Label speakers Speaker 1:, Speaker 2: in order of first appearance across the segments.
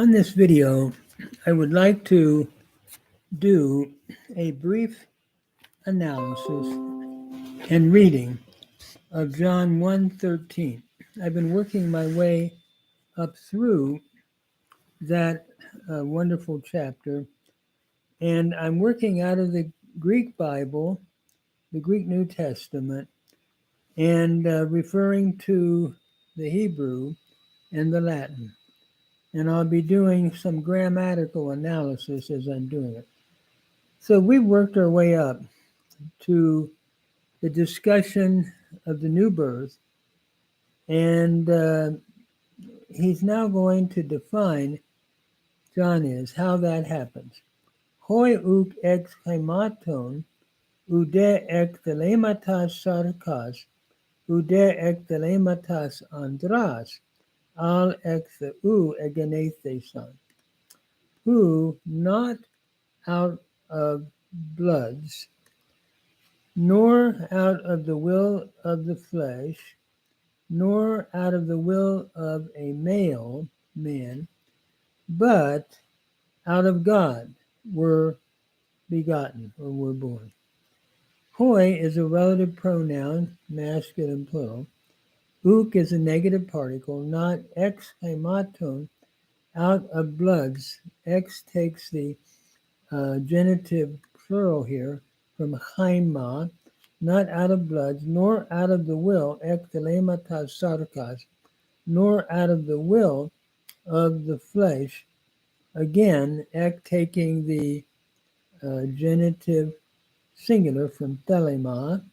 Speaker 1: On this video, I would like to do a brief analysis and reading of John 1:13. I've been working my way up through that wonderful chapter, and I'm working out of the Greek Bible, the Greek New Testament, and referring to the Hebrew and the Latin. And I'll be doing some grammatical analysis as I'm doing it. So we worked our way up to the discussion of the new birth, and he's now going to define, John is, how that happens. Hoi uk ex hematon, ude ek telematas sarkas, ude ek telematas andras, al ex u egenethesan, who not out of bloods, nor out of the will of the flesh, nor out of the will of a male man, but out of God were begotten or were born. Hoi is a relative pronoun, masculine plural. Uk is a negative particle, not ex hematon, out of bloods. Ex takes the genitive plural here from haima, not out of bloods, nor out of the will, ek telematas sarkas, nor out of the will of the flesh. Again, ek taking the genitive singular from telema,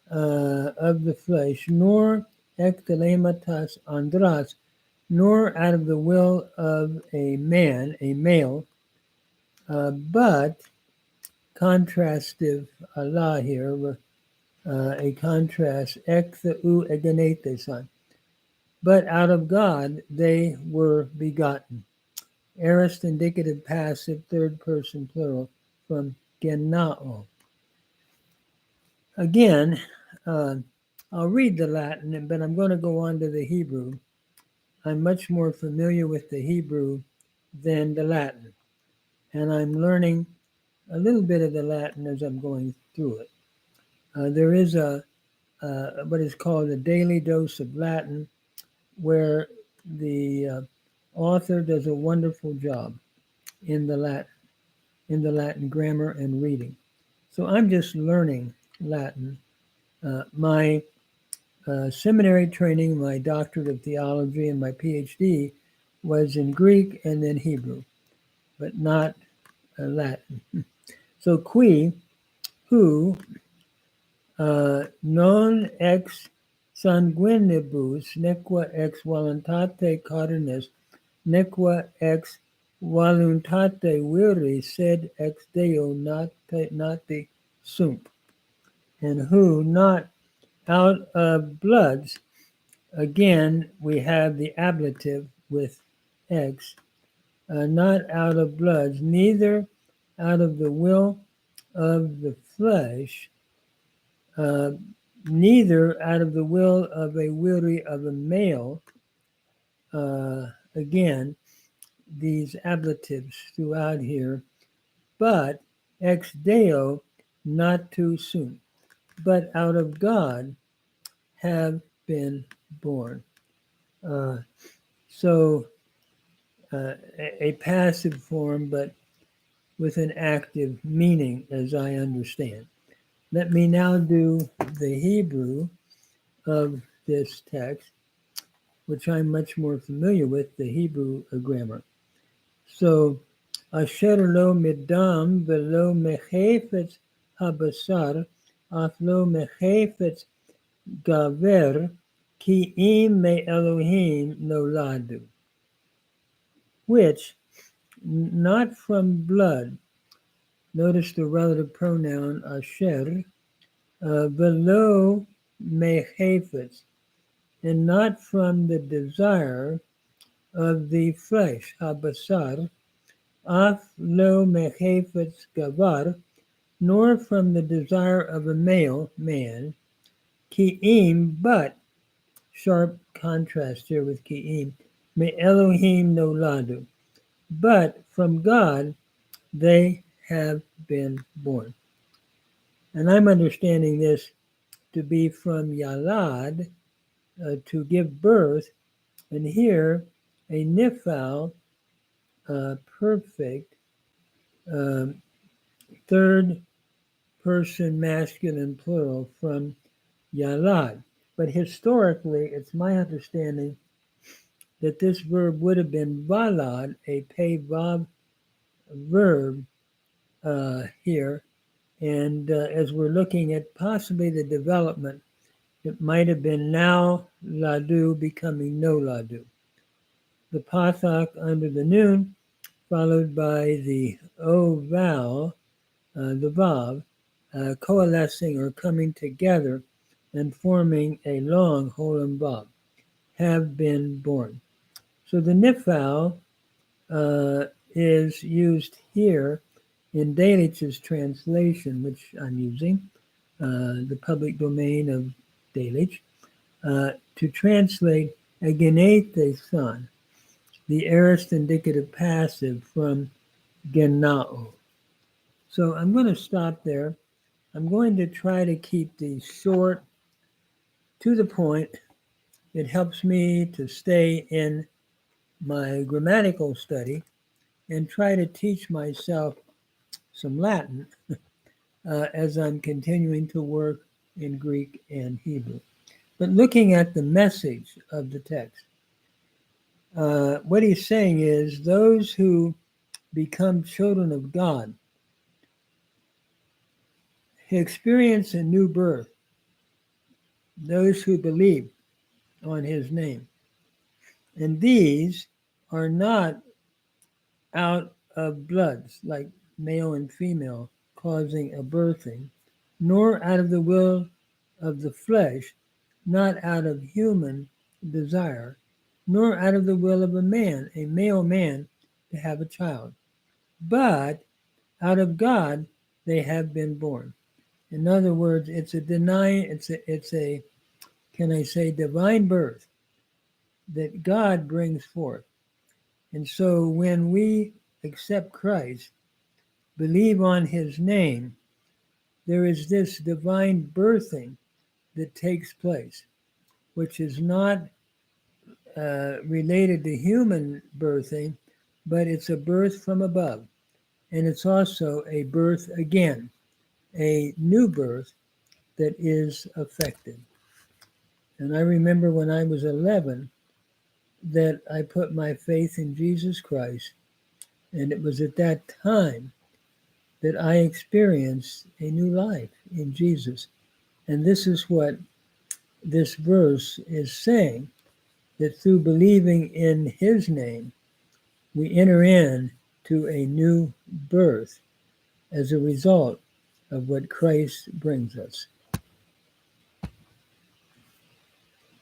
Speaker 1: of the flesh, nor ek telematas andras, nor out of the will of a man, a male, but contrastive Allah here, a contrast, ek u egenethesan, but out of God they were begotten. Aorist indicative passive, third person plural, from genao. Again, I'll read the Latin, but I'm going to go on to the Hebrew. I'm much more familiar with the Hebrew than the Latin, and I'm learning a little bit of the Latin as I'm going through it. There is what is called a daily dose of Latin, where the author does a wonderful job in the Latin grammar and reading. So I'm just learning Latin. My seminary training, my doctorate of theology, and my PhD was in Greek and then Hebrew, but not Latin. So qui, who, non ex sanguinibus, nequa ex voluntate carnis, nequa ex voluntate viri, sed ex Deo nati sunt, and who not out of bloods. Again, we have the ablative with ex, not out of bloods, neither out of the will of the flesh, neither out of the will of a viri of a male. Again, these ablatives throughout here, but ex Deo not too soon, but out of God have been born. So a passive form, but with an active meaning, as I understand. Let me now do the Hebrew of this text, which I'm much more familiar with, the Hebrew grammar. So, Asher lo midam velo mechefetz habasar, af lo mechefetz gaver, ki im me Elohim noladu, which not from blood. Notice the relative pronoun asher, velo mechefetz, and not from the desire of the flesh, habasar, af lo mechefetz gavar, nor from the desire of a male, man, ki'im, but, sharp contrast here with ki'im, me Elohim noladu, but from God they have been born. And I'm understanding this to be from Yalad, to give birth, and here a nifal, perfect, um, third person masculine plural from Yalad. But historically, it's my understanding that this verb would have been valad, a pei vav verb here. And as we're looking at possibly the development, it might have been now ladu becoming no ladu. The pathak under the noon, followed by the o vowel, the vav, coalescing or coming together and forming a long holam vav, have been born. So the nifal is used here in Delitzsch's translation, which I'm using, the public domain of Delitzsch, to translate a genete son, the aorist indicative passive from genao. So I'm going to stop there. I'm going to try to keep these short, to the point. It helps me to stay in my grammatical study and try to teach myself some Latin as I'm continuing to work in Greek and Hebrew. But looking at the message of the text, what he's saying is those who become children of God experience a new birth, those who believe on his name. And these are not out of bloods, like male and female, causing a birthing, nor out of the will of the flesh, not out of human desire, nor out of the will of a male man, to have a child. But out of God they have been born. In other words, it's a can I say, divine birth that God brings forth. And so when we accept Christ, believe on his name, there is this divine birthing that takes place, which is not related to human birthing, but it's a birth from above. And it's also a birth again, a new birth that is affected. And I remember when I was 11 that I put my faith in Jesus Christ. And it was at that time that I experienced a new life in Jesus. And this is what this verse is saying, that through believing in his name, we enter in to a new birth as a result of what Christ brings us.